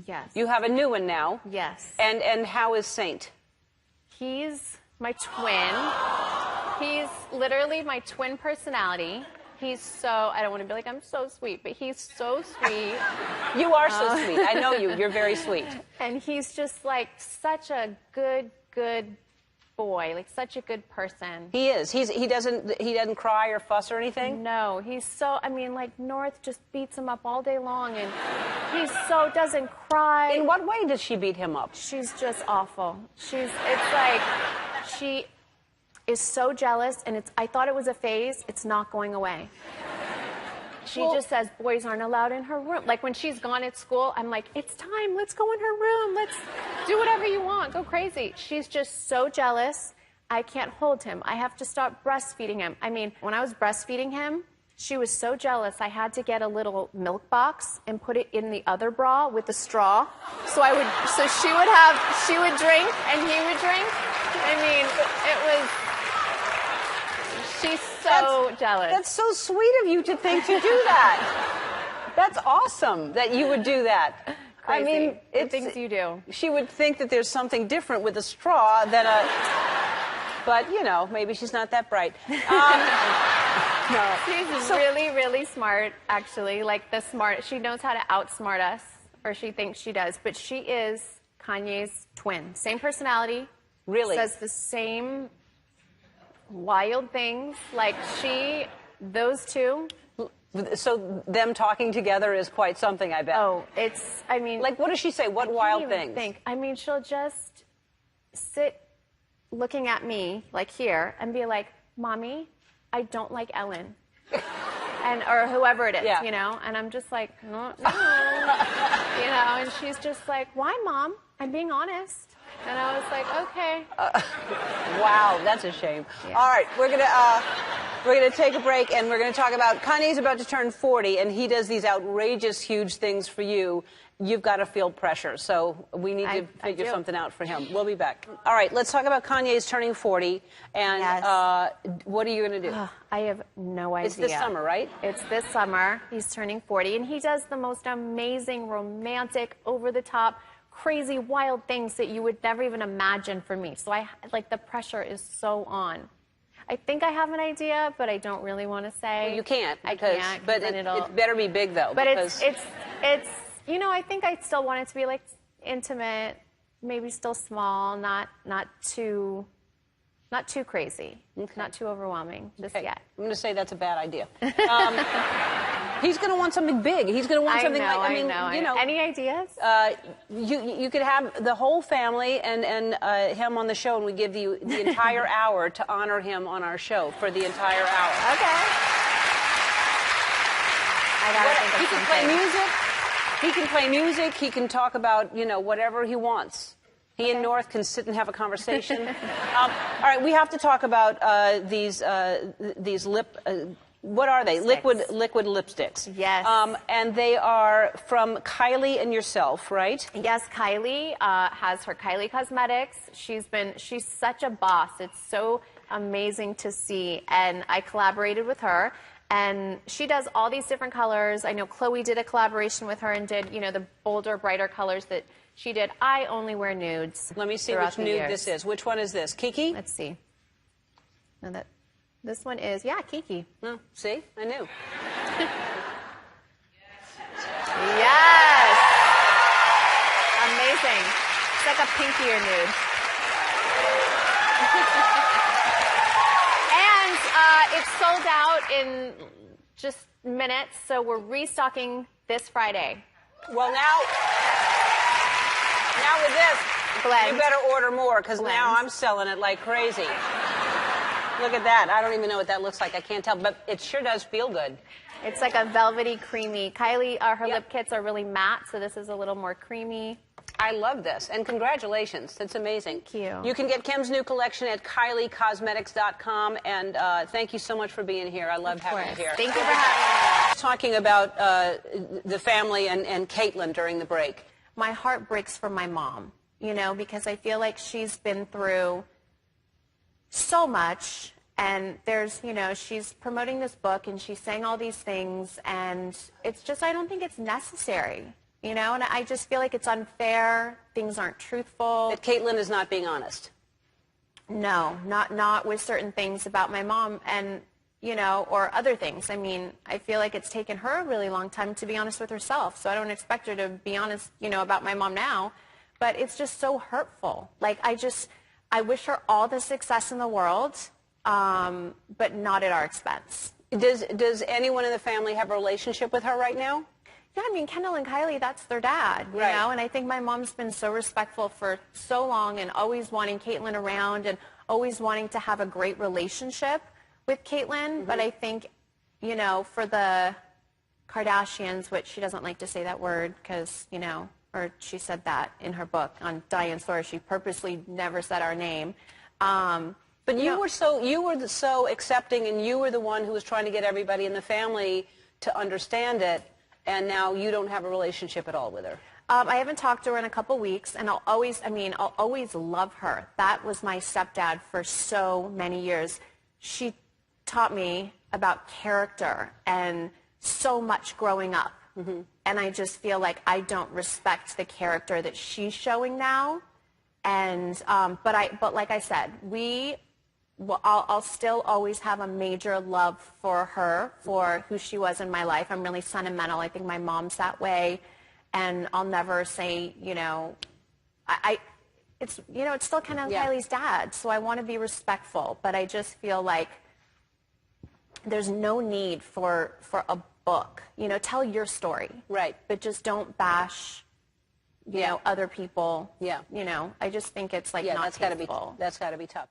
Yes. You have a new one now. Yes. And how is Saint? He's my twin. He's literally my twin personality. He's so, I don't want to be like, I'm so sweet, but he's so sweet. You are so sweet. I know you. You're very sweet. And he's just like such a good boy, like such a good person. He is. He doesn't cry or fuss or anything? No, he's so, I mean, like North just beats him up all day long, and doesn't cry. In what way does she beat him up? She's just awful. It's like, she is so jealous, and I thought it was a phase. It's not going away. She just says boys aren't allowed in her room. Like when she's gone at school, I'm like, it's time, let's go in her room. Let's do whatever you want, go crazy. She's just so jealous. I can't hold him. I have to stop breastfeeding him. I mean, when I was breastfeeding him, she was so jealous. I had to get a little milk box and put it in the other bra with the straw. So she would drink and he would drink. I mean, she's so jealous. That's so sweet of you to think to do that. That's awesome that you would do that. Crazy. I mean, the things you do. She would think that there's something different with a straw than a... But, you know, maybe she's not that bright. No. She's really, really smart, actually. Like, she knows how to outsmart us, or she thinks she does. But she is Kanye's twin. Same personality. Really? Says the same wild things. Like, those two. So them talking together is quite something, I bet. Oh, I mean... Like, what does she say? What wild things? I mean, she'll just sit looking at me, like here, and be like, Mommy, I don't like Ellen. Or whoever it is, you know? And I'm just like, no. You know, and she's just like, why, Mom? I'm being honest. And I was like, okay. Wow, that's a shame. Yeah. All right, we're gonna take a break, and we're gonna talk about Kanye's about to turn 40, and he does these outrageous, huge things for you. You've got to feel pressure, so we need to figure something out for him. We'll be back. All right, let's talk about Kanye's turning 40, and what are you going to do? I have no idea. It's this summer, right? It's this summer. He's turning 40, and he does the most amazing, romantic, over-the-top, crazy, wild things that you would never even imagine for me. So the pressure is so on. I think I have an idea, but I don't really want to say. Well, you can't. I can't. But it better be big, though. But it's you know, I think I still want it to be like intimate, maybe still small, not too crazy, not too overwhelming just yet. I'm going to say that's a bad idea. He's going to want something big. He's going to want something like, you know. Any ideas? You could have the whole family and him on the show, and we give you the entire hour to honor him on our show for the entire hour. Okay. I got to think of He can play music. He can play music. He can talk about, you know, whatever he wants. He and North can sit and have a conversation. All right, we have to talk about these lip. What are they? Liquid lipsticks. Yes. And they are from Kylie and yourself, right? Yes, Kylie has her Kylie Cosmetics. She's such a boss. It's so amazing to see. And I collaborated with her. And she does all these different colors. I know Chloe did a collaboration with her and did, you know, the bolder, brighter colors that she did. I only wear nudes. Let me see which nude this is. Which one is this? Kiki? Let's see. No, this one is, Kiki. Oh, see? I knew. Yes! Amazing. It's like a pinkier nude. It's sold out in just minutes, so we're restocking this Friday. Well, now with this, blend. You better order more, because now I'm selling it like crazy. Look at that. I don't even know what that looks like. I can't tell, but it sure does feel good. It's like a velvety, creamy. Kylie, her lip kits are really matte, so this is a little more creamy. I love this, and congratulations. That's amazing. Thank you. You can get Kim's new collection at KylieCosmetics.com, and thank you so much for being here. I loved having you here. Thank you for having me. Talking about the family and Caitlyn during the break. My heart breaks for my mom, you know, because I feel like she's been through so much, and there's, you know, she's promoting this book, and she's saying all these things, and it's just, I don't think it's necessary. You know, and I just feel like it's unfair. Things aren't truthful. That Caitlyn is not being honest. No, not with certain things about my mom and, you know, or other things. I mean, I feel like it's taken her a really long time to be honest with herself. So I don't expect her to be honest, you know, about my mom now. But it's just so hurtful. Like, I wish her all the success in the world, but not at our expense. Does anyone in the family have a relationship with her right now? Yeah, I mean, Kendall and Kylie, that's their dad, you know? And I think my mom's been so respectful for so long and always wanting Caitlyn around and always wanting to have a great relationship with Caitlyn. But I think, you know, for the Kardashians, which she doesn't like to say that word because, you know, or she said that in her book on Diane's story. She purposely never said our name. But you were so accepting, and you were the one who was trying to get everybody in the family to understand it. And now you don't have a relationship at all with her. I haven't talked to her in a couple weeks, and I'll always love her. That was my stepdad for so many years. She taught me about character and so much growing up. And I just feel like I don't respect the character that she's showing now. And but like I said, I'll still always have a major love for her, for who she was in my life. I'm really sentimental. I think my mom's that way, and I'll never say, you know, it's, you know, it's still kind of Kylie's dad, so I want to be respectful, but I just feel like there's no need for a book. You know, tell your story. Right. But just don't bash, you know, other people. Yeah. You know, I just think it's like not tasteful. That's got to be tough.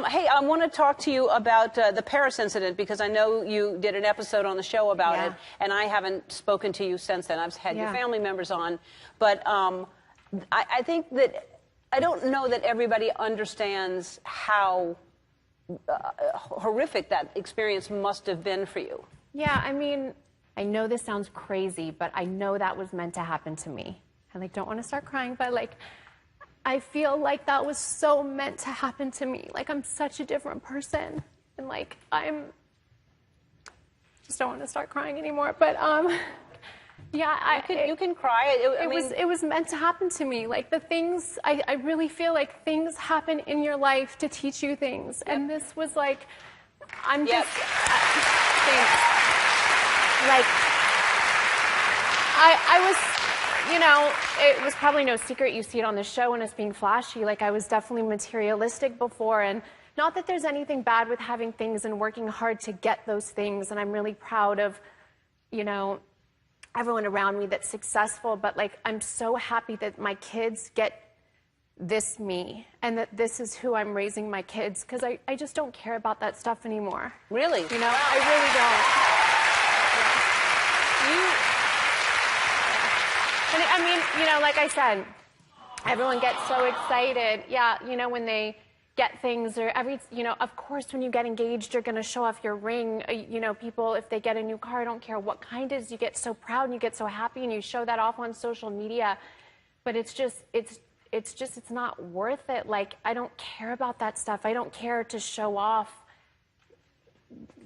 Hey, I want to talk to you about the Paris incident, because I know you did an episode on the show about it, and I haven't spoken to you since then. I've had your family members on, but I think that I don't know that everybody understands how horrific that experience must have been for you. Yeah, I mean, I know this sounds crazy, but I know that was meant to happen to me. I like don't want to start crying, but like, I feel like that was so meant to happen to me. Like, I'm such a different person. And like, just don't want to start crying anymore. But yeah, you can cry. It was meant to happen to me. Like, the things, I really feel like things happen in your life to teach you things. And this was like, I'm just, like, I was, you know, it was probably no secret. You see it on the show and it's being flashy. Like, I was definitely materialistic before. And not that there's anything bad with having things and working hard to get those things. And I'm really proud of, you know, everyone around me that's successful. But like, I'm so happy that my kids get this me and that this is who I'm raising my kids. Because I just don't care about that stuff anymore. Really? You know, I really don't. And I mean, you know, like I said, everyone gets so excited. Yeah, you know, when they get things or you know, of course, when you get engaged, you're going to show off your ring. You know, people, if they get a new car, I don't care what kind it is, you get so proud and you get so happy and you show that off on social media. But it's not worth it. Like, I don't care about that stuff. I don't care to show off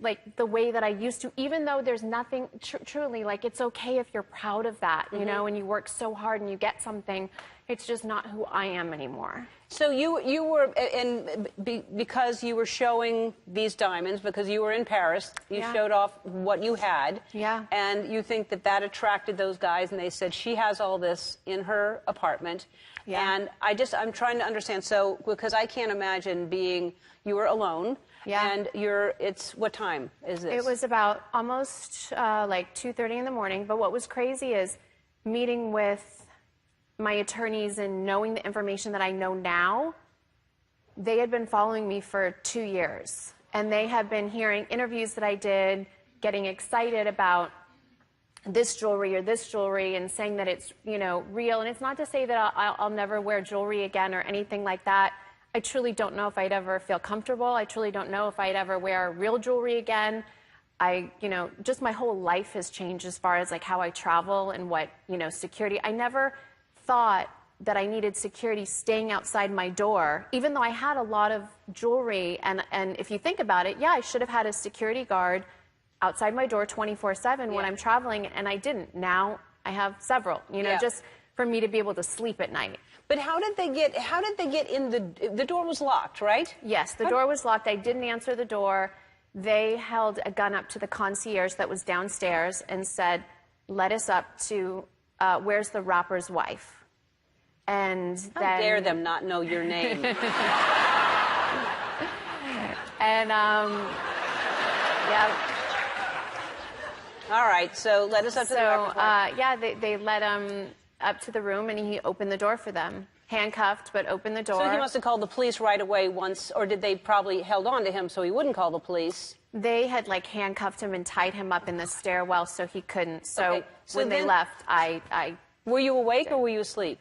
like the way that I used to, even though there's nothing truly, like, it's okay if you're proud of that, you know, and you work so hard and you get something. It's just not who I am anymore. So you were, and because you were showing these diamonds, because you were in Paris, you showed off what you had. Yeah. And you think that that attracted those guys, and they said, she has all this in her apartment. Yeah. And I'm trying to understand. So, because I can't imagine you were alone. Yeah. And it's, what time is this? It was about almost like 2:30 in the morning. But what was crazy is meeting with my attorneys and knowing the information that I know now. They had been following me for 2 years. And they had been hearing interviews that I did, getting excited about this jewelry or this jewelry and saying that it's, you know, real. And it's not to say that I'll never wear jewelry again or anything like that. I truly don't know if I'd ever feel comfortable. I truly don't know if I'd ever wear real jewelry again. You know, just my whole life has changed as far as like how I travel and what, you know, security. I never thought that I needed security staying outside my door, even though I had a lot of jewelry. And if you think about it, yeah, I should have had a security guard outside my door 24/7 when I'm traveling, and I didn't. Now I have several, you know, just for me to be able to sleep at night. But how did they get in the door was locked, right? Yes, the door was locked. I didn't answer the door. They held a gun up to the concierge that was downstairs and said, let us up to, where's the rapper's wife? And How dare them not know your name? And, yeah. All right, so let us up to the rapper's wife. Yeah, they let him up to the room, and he opened the door for them. Handcuffed, but opened the door. So he must have called the police right away once, or did they probably held on to him so he wouldn't call the police? They had, like, handcuffed him and tied him up in the stairwell so he couldn't. So, so when they left, I... Were you awake or were you asleep?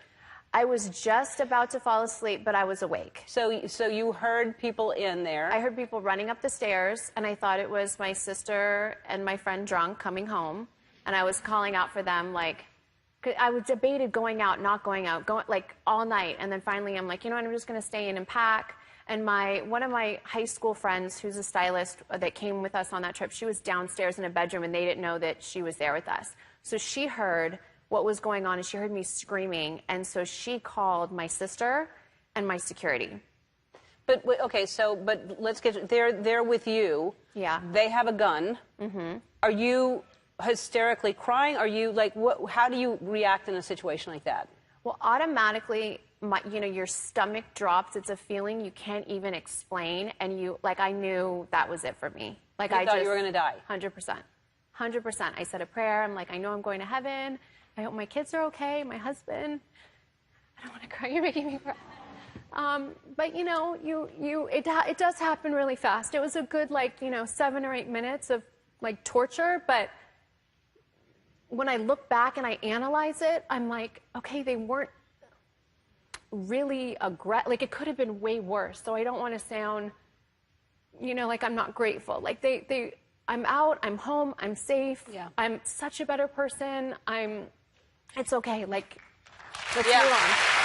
I was just about to fall asleep, but I was awake. So you heard people in there. I heard people running up the stairs, and I thought it was my sister and my friend drunk coming home. And I was calling out for them, like... I was debated going out, not going out, like all night. And then finally I'm like, you know what, I'm just going to stay in and pack. And one of my high school friends, who's a stylist that came with us on that trip, she was downstairs in a bedroom, and they didn't know that she was there with us. So she heard what was going on, and she heard me screaming. And so she called my sister and my security. But, okay, but let's get, they're with you. Yeah. They have a gun. Mm-hmm. Are you hysterically crying? Are you like, how do you react in a situation like that? Well, automatically, your stomach drops. It's a feeling you can't even explain, and I knew that was it for me. Like, I thought you were going to die. 100%. 100%. I said a prayer. I'm like, I know I'm going to heaven. I hope my kids are okay. My husband. I don't want to cry. You're making me cry. But it does happen really fast. It was a good 7 or 8 minutes of torture, but when I look back and I analyze it, I'm like, okay, they weren't really aggressive. Like, it could have been way worse. So I don't want to sound, like I'm not grateful. Like, I'm out, I'm home, I'm safe. Yeah. I'm such a better person. It's okay. Like, let's move on.